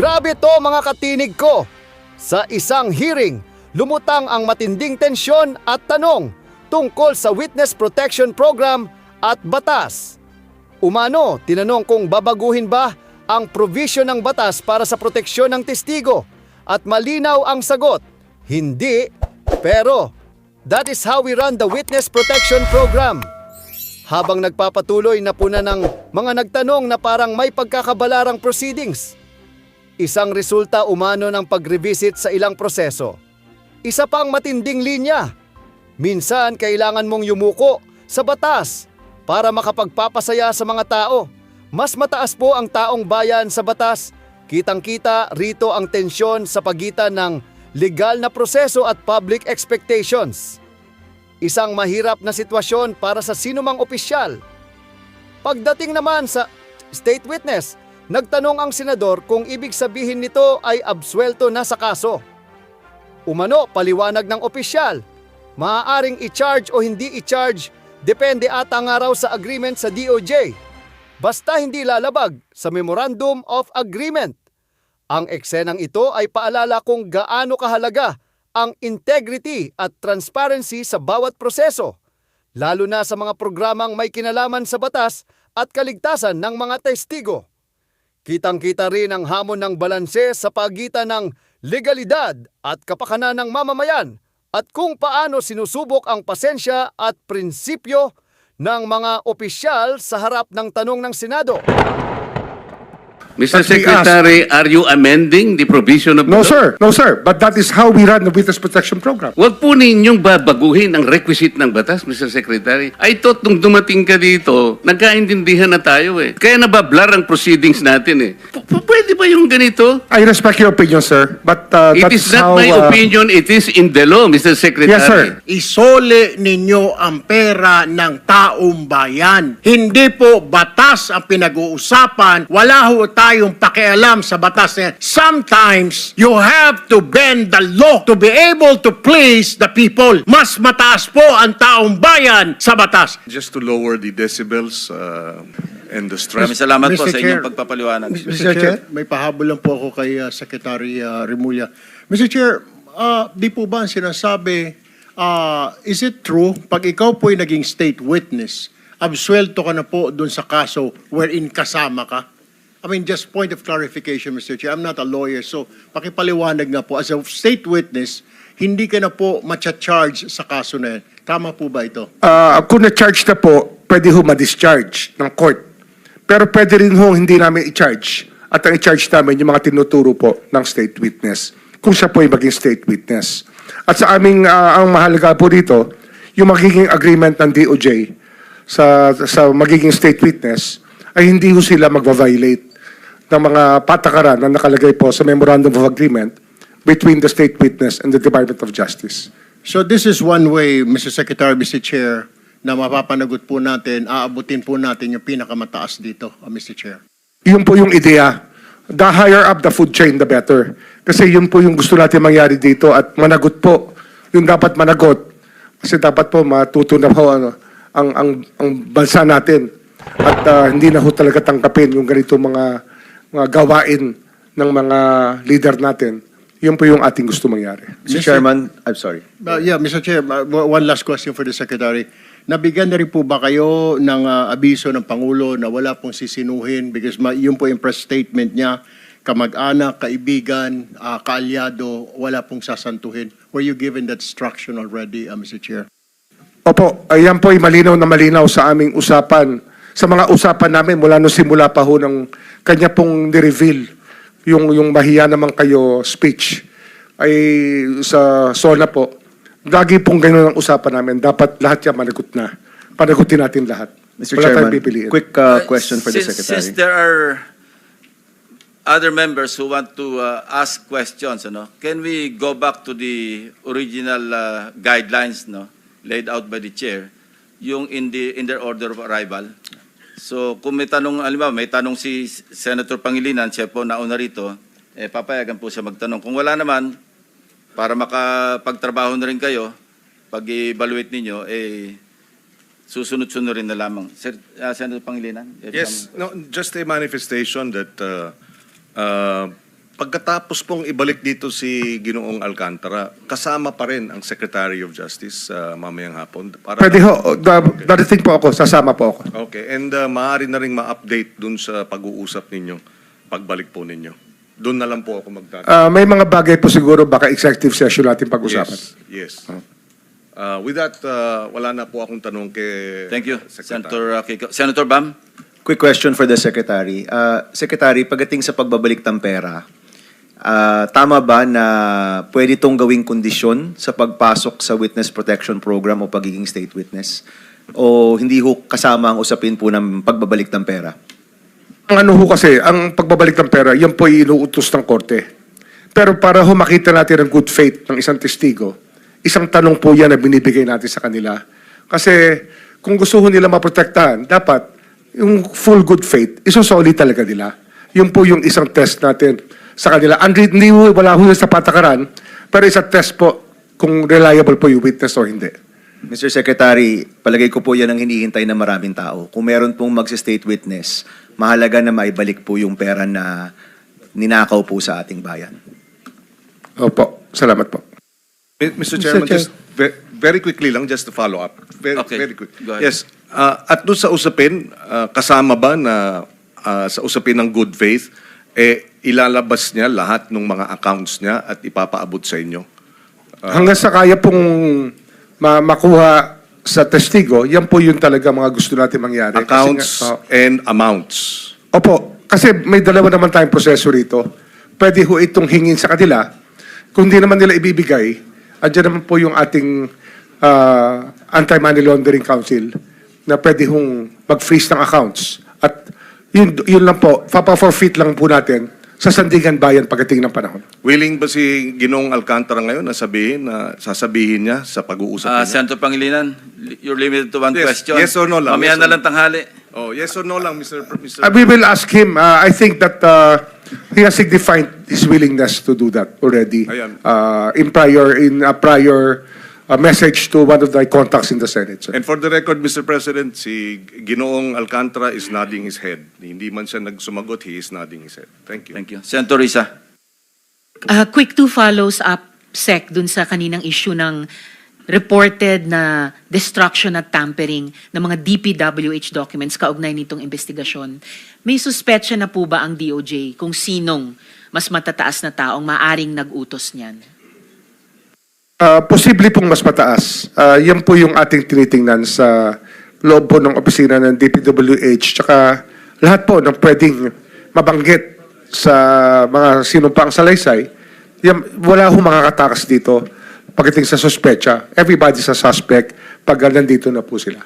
Grabe to mga katinig ko! Sa isang hearing, lumutang ang matinding tensyon at tanong tungkol sa Witness Protection Program at batas. Umano, tinanong kung babaguhin ba ang provision ng batas para sa proteksyon ng testigo at malinaw ang sagot, hindi, pero that is how we run the Witness Protection Program. Habang nagpapatuloy na puna ng mga nagtanong na parang may pagkakabalarang proceedings. Isang resulta umano ng pag-revisit sa ilang proseso. Isa pang matinding linya. Minsan kailangan mong yumuko sa batas para makapagpapasaya sa mga tao. Mas mataas po ang taong bayan sa batas. Kitang-kita rito ang tensyon sa pagitan ng legal na proseso at public expectations. Isang mahirap na sitwasyon para sa sinumang opisyal. Pagdating naman sa state witness, nagtanong ang senador kung ibig sabihin nito ay absuelto na sa kaso. Umano, paliwanag ng opisyal, maaaring i-charge o hindi i-charge, depende ata nga raw sa agreement sa DOJ. Basta hindi lalabag sa Memorandum of Agreement. Ang eksenang ito ay paalala kung gaano kahalaga ang integrity at transparency sa bawat proseso, lalo na sa mga programang may kinalaman sa batas at kaligtasan ng mga testigo. Kitang-kita rin ang hamon ng balanse sa pagitan ng legalidad at kapakanan ng mamamayan at kung paano sinusubok ang pasensya at prinsipyo ng mga opisyal sa harap ng tanong ng Senado. Mr. Secretary, are you amending the provision of the No, law? sir. No, sir. But that is how we run the Witness Protection Program. Huwag po ninyong babaguhin ang requisite ng batas, Mr. Secretary. I thought nung dumating ka dito, nagkaintindihan na tayo eh. Kaya nabablar ang proceedings natin eh. Pwede ba yung ganito? I respect your opinion, sir. But It that's is not how... my opinion, it is in the law, Mr. Secretary. Yes, sir. Isole ninyo ang pera ng taong bayan. Hindi po batas ang pinag-uusapan. Wala ho tayong pakialam sa batas na yan. Sometimes, you have to bend the law to be able to please the people. Mas mataas po ang taong bayan sa batas. Just to lower the decibels and the stress. Maraming salamat po Mr. sa Chair. inyong pagpapaliwanag. Mr. Chair, may pahabol lang po ako kay Secretary Remulla. Mr. Chair, di po ba ang sinasabi, is it true, pag ikaw po'y naging state witness, absuelto ka na po dun sa kaso wherein kasama ka? I mean, just point of clarification, Mr. Chair. I'm not a lawyer, so pakipaliwanag nga po. As a state witness, hindi ka na po matcha-charge sa kaso na yan. Tama po ba ito? kung na-charge na po, pwede ho ma-discharge ng court. Pero pwede rin ho hindi namin i-charge. At ang i-charge namin yung mga tinuturo po ng state witness. Kung siya po ay maging state witness. At sa aming, ang mahalaga po dito, yung magiging agreement ng DOJ sa magiging state witness, ay hindi ho sila magva-violate ng mga patakaran na nakalagay po sa Memorandum of Agreement between the state witness and the Department of Justice. So this is one way, Mr. Secretary, Mr. Chair, na mapapanagot po natin, aabutin po natin yung pinakamataas dito, Mr. Chair. Yun po yung ideya. The higher up the food chain, the better. Kasi yun po yung gusto natin mangyari dito at managot po. Yung dapat managot. Kasi dapat po matuto na po ang bansa natin. At hindi na ho talaga tangkapin yung ganito mga gawain ng mga leader natin. Yun po yung ating gusto mangyari. Mr. Chairman, I'm sorry. Yeah, Mr. Chair, one last question for the Secretary. Nabigyan na rin po ba kayo ng abiso ng Pangulo na wala pong sisinuhin because yun po yung press statement niya, kamag-anak, kaibigan, kaalyado, wala pong sasantuhin. Were you given that instruction already, Mr. Chair? Opo, ayan po ay malinaw na malinaw sa aming usapan. Sa mga usapan namin mula nung simula pa ho ng kanya pong ni-reveal yung mahiya naman kayo speech ay sa SONA po. Lagi pong ganun ang usapan namin. Dapat lahat yan managot na. Panagutin natin lahat. Mr. Wala Chairman, tayong pipiliin. quick question for the Secretary. Since there are other members who want to ask questions, can we go back to the original guidelines laid out by the chair, yung in their order of arrival? So kung may tanong, alam may tanong si Senator Pangilinan, siya po nauna rito, papayagan po siya magtanong. Kung wala naman, para makapagtrabaho na rin kayo, pag-evaluate ninyo, susunod-sunod rin na lamang. Senator Pangilinan? Yes, no, just a manifestation that Pagkatapos pong ibalik dito si Ginoong Alcantara, kasama pa rin ang Secretary of Justice mamayang hapon. Para Pwede ho, darating po ako, sasama po ako. Okay, and maaari na rin ma-update dun sa pag-uusap ninyo, pagbalik po ninyo. Doon na lang po ako magtatanong. May mga bagay po siguro baka executive session natin pag-usapan. Yes. With that, wala na po akong tanong kay Thank you, Secretary. Senator Kiko. Senator Bam? Quick question for the Secretary. Secretary, pagdating sa pagbabalik ng pera, tama ba na pwede itong gawing kondisyon sa pagpasok sa Witness Protection Program o pagiging state witness? O hindi ho kasama ang usapin po ng pagbabalik ng pera? Ang ano ho kasi, ang pagbabalik ng pera, yan po ay inuutos ng korte. Pero para ho makita natin ang good faith ng isang testigo, isang tanong po yan na binibigay natin sa kanila. Kasi kung gusto ho nila maprotektahan, dapat yung full good faith, isusoli talaga nila. Yun po yung isang test natin sa kanila. Hindi ho, wala ho sa patakaran, pero isang test po kung reliable po yung witness o hindi. Mr. Secretary, palagay ko po yan ang hinihintay ng maraming tao. Kung meron pong mag-state witness, mahalaga na maibalik po yung pera na ninakaw po sa ating bayan. Opo, salamat po. Mr. Chairman, Chair. just very quickly lang, just to follow up. Okay, Very quick. go ahead. Yes. At doon sa usapin, kasama ba na sa usapin ng good faith, ilalabas niya lahat ng mga accounts niya at ipapaabot sa inyo? Hanggang sa kaya pong makuha sa testigo, yan po yung talaga mga gusto natin mangyari. Kasi Accounts nga- and amounts. Opo, kasi may dalawa naman tayong proseso rito. Pwede ho itong hingin sa kanila. Kung hindi naman nila ibibigay, andyan naman po yung ating Anti-Money Laundering Council na pwede hong mag-freeze ng accounts. At yun lang po, papa-forfeit lang po natin sa Sandigan Bayan pagdating ng panahon. Willing ba si Ginoong Alcantara ngayon na sasabihin niya sa pag-uusap niya? Senator Pangilinan, you're limited to one Yes, question. yes or no lang, Mamaya yes na or lang tanghali. Oh, yes or no lang, Mr. We will ask him. I think that he has signified his willingness to do that already Ayan. in a prior message to one of the contacts in the Senate. sir. And for the record, Mr. President, si Ginoong Alcantara is nodding his head. Hindi man siya nagsumagot, he is nodding his head. Thank you. Thank you. Senator Risa? Quick two follows up, Sec, dun sa kaninang issue ng reported na destruction at tampering ng mga DPWH documents kaugnay nitong investigasyon. May suspetsya na po ba ang DOJ kung sinong mas matataas na taong maaring nag-utos niyan? Posible pong mas mataas. Yan po yung ating tinitingnan sa loob po ng opisina ng DPWH tsaka lahat po ng pwedeng mabanggit sa mga sinumpang salaysay. Yan, wala ho makakatakas dito pagdating sa suspecha. Everybody's a suspect pag nandito na po sila.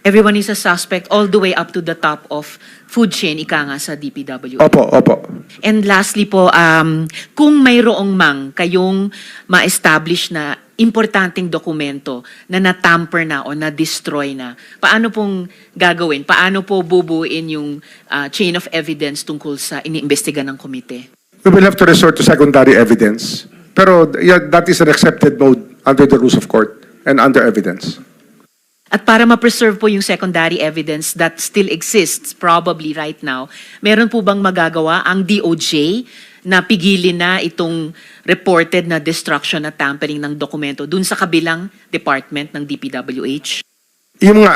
Everyone is a suspect all the way up to the top of food chain, ika nga sa DPWH. Opo, opo. And lastly po, kung mayroong mang kayong ma-establish na importanteng dokumento na natamper na o na-destroy na, paano pong gagawin? Paano po bubuin yung chain of evidence tungkol sa iniimbestiga ng komite? We will have to resort to secondary evidence. Pero yeah, that is an accepted mode under the rules of court and under evidence. At para ma-preserve po yung secondary evidence that still exists probably right now, meron po bang magagawa ang DOJ na pigilin na itong reported na destruction at tampering ng dokumento dun sa kabilang department ng DPWH? Yung nga,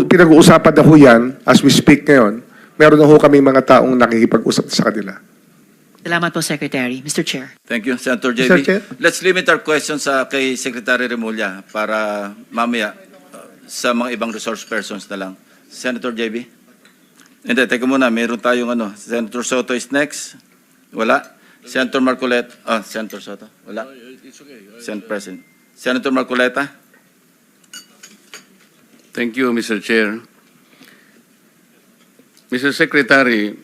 pinag-uusapan na ho yan, as we speak ngayon, meron na ho kami mga taong nakikipag-usap sa kanila. Salamat po, Secretary. Mr. Chair. Thank you, Senator JB. Mr. Chair. Let's limit our questions kay Secretary Remulla para mamaya sa mga ibang resource persons na lang. Senator JB? Hindi, teka muna. Meron tayong Senator Soto is next. Wala. Senator Marcoleta. Senator Soto. Wala. Senate President. Senator Marcoleta? Thank you, Mr. Chair. Mr. Secretary,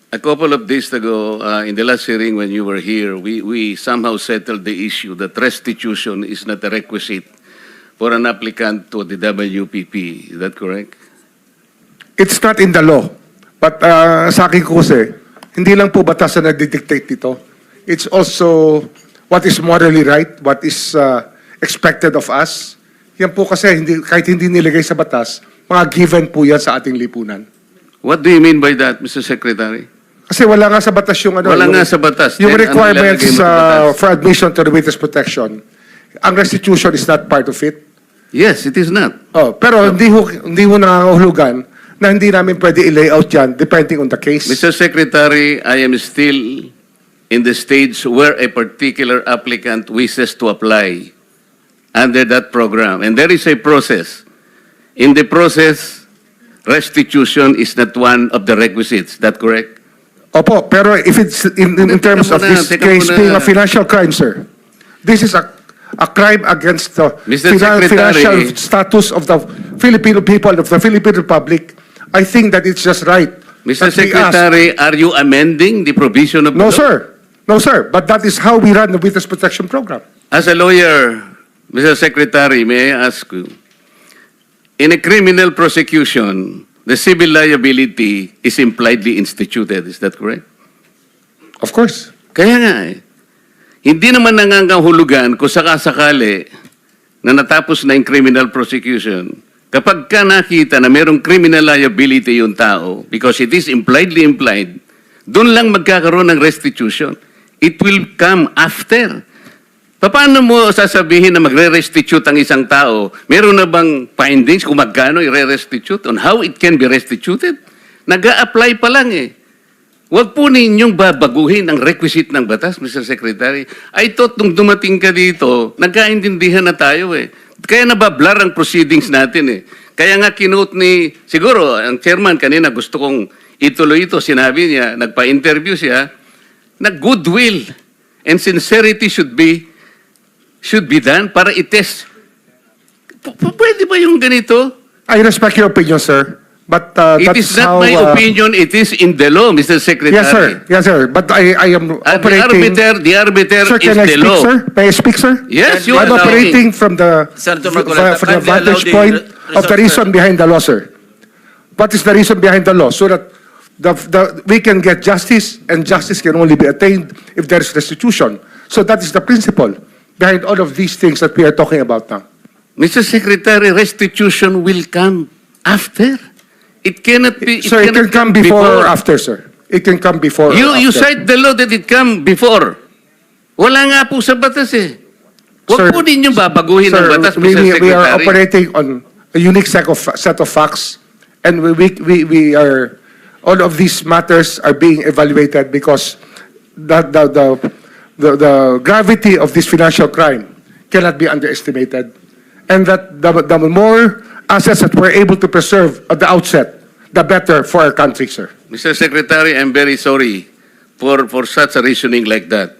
a couple of days ago, in the last hearing when you were here, we somehow settled the issue that restitution is not a requisite for an applicant to the WPP. Is that correct? It's not in the law. But sa akin ko kasi, hindi lang po batas na nagdidictate dito. It's also what is morally right, what is expected of us. Yan po kasi, kahit hindi nilagay sa batas, mga given po yan sa ating lipunan. What do you mean by that, Mr. Secretary? Kasi wala nga sa batas yung ano. Wala yung- nga sa batas. Yung Then, ano requirements ilalagay mo sa batas? for admission to the witness protection. Ang restitution is not part of it. Yes, it is not. Oh, pero hindi ho nangangahulugan na hindi namin pwede i-layout yan depending on the case. Mr. Secretary, I am still in the stage where a particular applicant wishes to apply under that program. And there is a process. In the process, restitution is not one of the requisites. Is that correct? Opo, pero if it's in terms of this Teka case muna. being a financial crime, sir, this is a crime against the Mr. Secretary. financial status of the Filipino people, of the Philippine Republic. I think that it's just right. Mr. that we ask- Secretary, are you amending the provision of the No, law? sir. No, sir. But that is how we run the witness protection program. As a lawyer, Mr. Secretary, may I ask you, in a criminal prosecution, the civil liability is impliedly instituted. Is that correct? Of course. Kaya nga eh. Hindi naman nangangahulugan kung sakasakali na natapos na yung criminal prosecution. Kapag ka nakita na mayroong criminal liability yung tao, because it is impliedly implied, doon lang magkakaroon ng restitution. It will come after. Paano mo sasabihin na magre-restitute ang isang tao? Meron na bang findings kung magkano i-restitute on how it can be restituted? Nag-a-apply pa lang eh. Huwag po ninyong babaguhin ang requisite ng batas, Mr. Secretary. I thought nung dumating ka dito, nagkaintindihan na tayo eh. Kaya nabablar ang proceedings natin eh. Kaya nga kinote ni, siguro, ang chairman kanina gusto kong ituloy ito, sinabi niya, nagpa-interview siya, na goodwill and sincerity should be done para i-test. Pwede ba yung ganito? I respect your opinion, sir. But It that's is not how... my opinion, it is in the law, Mr. Secretary. Yes, sir. Yes, sir. But I am At operating... the arbiter Sir, is can I the speak, law. sir? May I speak, sir? Yes, you I'm are operating from the Senator Marcoleta, from the kindly allow vantage the point of the resource reason person. behind the law, sir. What is the reason behind the law? So that we can get justice, and justice can only be attained if there is restitution. So that is the principle behind all of these things that we are talking about now. Mr. Secretary, restitution will come after. It cannot be. So it can come cannot before or after, sir. It can come before or You after. cite the law that it come before. Wala nga po sa batas eh. Sir, Huwag po ninyong babaguhin ang batas, Mr. Secretary. we are operating on a unique set of facts, and we are, all of these matters are being evaluated because the gravity of this financial crime cannot be underestimated, and that the more assets that we're able to preserve at the outset, the better for our country, sir. Mr. Secretary, I'm very sorry for such a reasoning like that.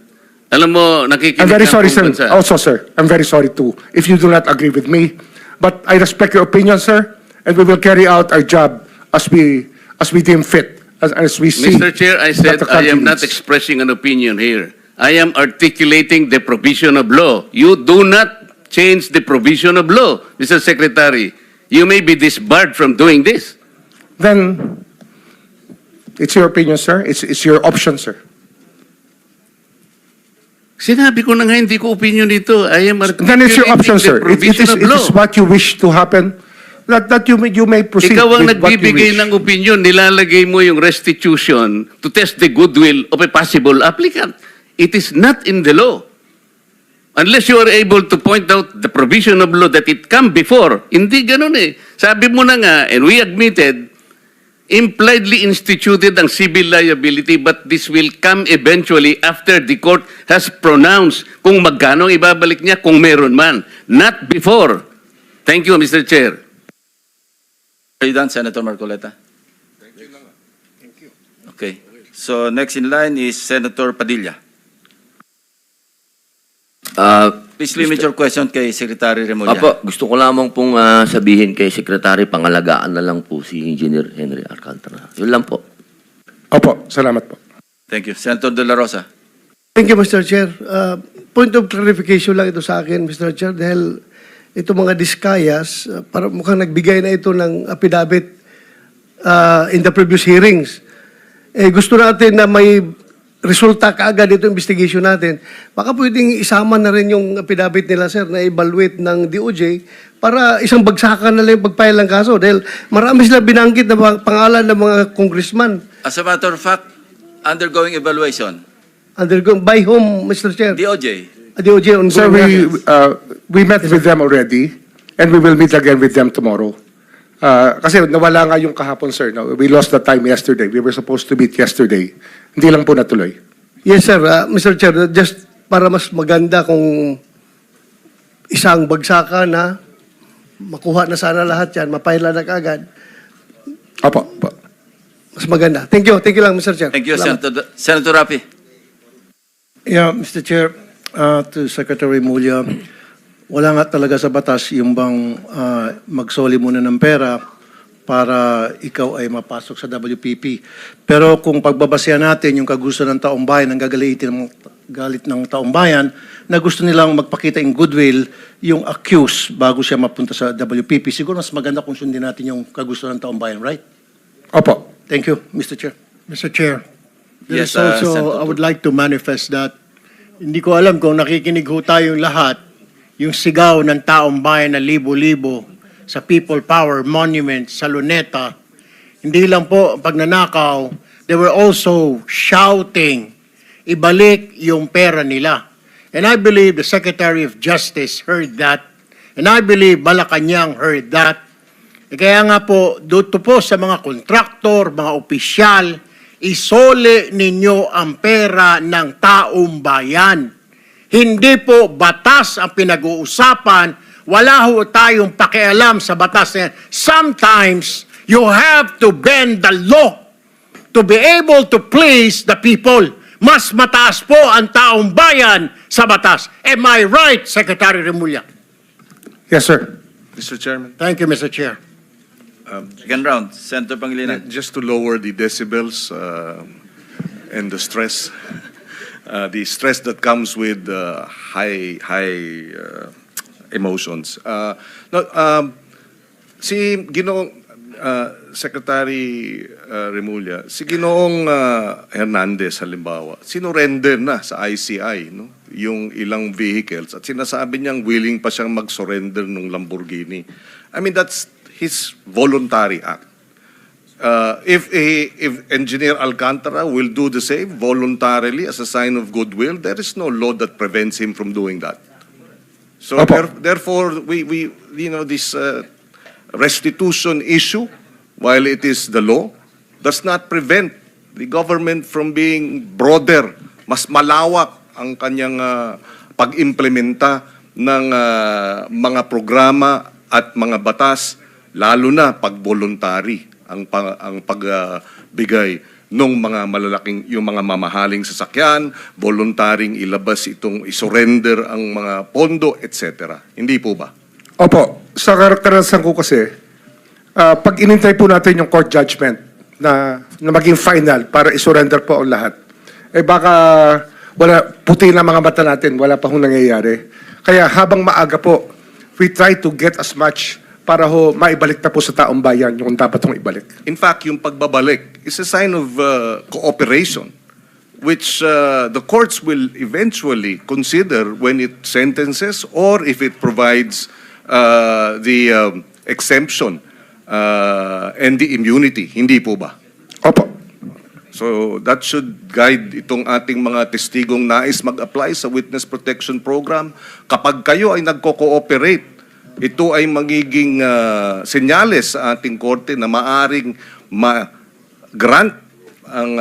Alam mo, nakikinig I'm very ang sorry, buong sir. bansa. Also, sir, I'm very sorry too, if you do not agree with me. But I respect your opinion, sir, and we will carry out our job as we deem fit, as we see. Mr. Chair, I that said the I country am not needs. expressing an opinion here. I am articulating the provision of law. You do not change the provision of law, Mr. Secretary. You may be disbarred from doing this. Then, it's your opinion, sir. It's your option, sir. Sinabi ko na nga, hindi ko opinion dito. I am articulating Then it's your option, sir. the provision of It law. is what you wish to happen. That you may proceed Ikaw ang with what you nagbibigay wish. ng opinion, nilalagay mo yung restitution to test the goodwill of a possible applicant. It is not in the law. Unless you are able to point out the provision of law that it come before. Hindi ganun eh. Sabi mo na nga, and we admitted, impliedly instituted ang civil liability, but this will come eventually after the court has pronounced kung magkano ang ibabalik niya, kung meron man. Not before. Thank you, Mr. Chair. Are you done, Senator Marcoleta? Thank you. Okay. So next in line is Senator Padilla. Please limit your question kay Secretary Remulla. Apo, gusto ko lamang pong sabihin kay Secretary, pangalagaan na lang po si Engineer Henry Alcantara. Yun lang po. Opo, salamat po. Thank you. Senator De La Rosa. Thank you, Mr. Chair. Point of clarification lang ito sa akin, Mr. Chair, dahil ito mga diskayas, para mukhang nagbigay na ito ng affidavit in the previous hearings. Gusto natin na may resulta kaagad ito investigation natin. Baka pwedeng isama na rin yung affidavit nila, sir, na evaluate ng DOJ para isang bagsakan na lang yung pag-file ng kaso. Dahil marami sila binanggit na pangalan ng mga congressman. As a matter of fact, undergoing evaluation? Undergo by whom, Mr. Chair? DOJ. DOJ ongoing. Sir, na. we met with them already, and we will meet again with them tomorrow. Kasi nawala nga yung kahapon, sir. No? We lost the time yesterday. We were supposed to meet yesterday. Hindi lang po natuloy. Yes, sir. Mr. Chair, just para mas maganda kung isang bagsakan na makuha na sana lahat yan, mapaila na kagad, Opo. mas maganda. Thank you. Thank you lang, Mr. Chair. Thank you, Salamat. Senator Rapi. Yeah, Mr. Chair, to Secretary Mulya, wala nga talaga sa batas yung bang magsoli muna ng pera para ikaw ay mapasok sa WPP. Pero kung pagbabasehan natin yung kagusto ng taong bayan, ang galit ng taong bayan, na gusto nilang magpakita in goodwill yung accused bago siya mapunta sa WPP, siguro mas maganda kung sundin natin yung kagusto ng taong bayan, right? Opo. Thank you, Mr. Chair. Mr. Chair, Yes, there's also, Senator I would like to manifest that hindi ko alam kung nakikinig ho tayong lahat, yung sigaw ng taong bayan na libo-libo sa People Power Monument sa Luneta, hindi lang po pagnanakaw, they were also shouting, ibalik yung pera nila. And I believe the Secretary of Justice heard that, and I believe Malacanang heard that. Kaya nga po, dito po sa mga kontraktor, mga opisyal, isole ninyo ang pera ng taong bayan. Hindi po batas ang pinag-uusapan. Wala ho tayong pakialam sa batas na yan. Sometimes, you have to bend the law to be able to please the people. Mas mataas po ang taong bayan sa batas. Am I right, Secretary Remulla? Yes, sir. Mr. Chairman, Thank you, Mr. Chair. Second round, Senator Pangilinan. just to lower the decibels and the stress, the stress that comes with high emotions. Si Ginoong Secretary Remulla, si Ginoong Hernandez halimbawa, sinurrender na sa ICI no? Yung ilang vehicles at sinasabi niyang willing pa siyang mag-surrender ng Lamborghini. I mean, that's his voluntary act. If Engineer Alcantara will do the same voluntarily as a sign of goodwill, there is no law that prevents him from doing that. So Opo. therefore, we this restitution issue, while it is the law, does not prevent the government from being broader, mas malawak ang kanyang pag-implementa ng mga programa at mga batas, lalo na pag voluntary ang pagbigay ng mga malalaking, yung mga mamahaling sasakyan, voluntaring ilabas itong isurrender ang mga pondo, etc. Hindi po ba? Opo. Sa karanasan ko kasi, pag inintay po natin yung court judgment na maging final para isurrender po ang lahat, baka puti na mga mata natin, wala pa hong nangyayari. Kaya habang maaga po, we try to get as much para maibalik na po sa taong bayan yung dapat hong ibalik. In fact, yung pagbabalik is a sign of cooperation, which the courts will eventually consider when it sentences or if it provides the exemption and the immunity. Hindi po ba? Opo. So that should guide itong ating mga testigong nais mag-apply sa Witness Protection Program. Kapag kayo ay nagko-cooperate, ito ay magiging senyales sa ating korte na maaring ma-grant ang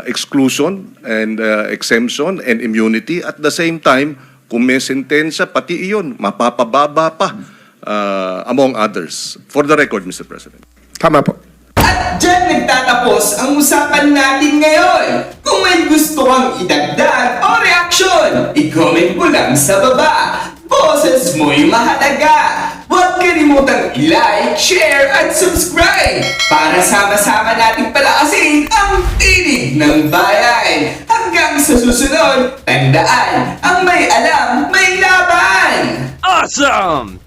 exclusion and exemption and immunity. At the same time, kung may sentensya, pati iyon, mapapababa pa among others. For the record, Mr. President. Tama po. At dyan nagtatapos ang usapan natin ngayon. Kung may gusto kang idagdag o reaksyon, i-comment mo lang sa baba. Boses mo'y mahalaga. Huwag kalimutang i-like, share, at subscribe para sama-sama nating palakasin ang tinig ng bayan. Hanggang sa susunod, tandaan, ang may alam, may laban! Awesome!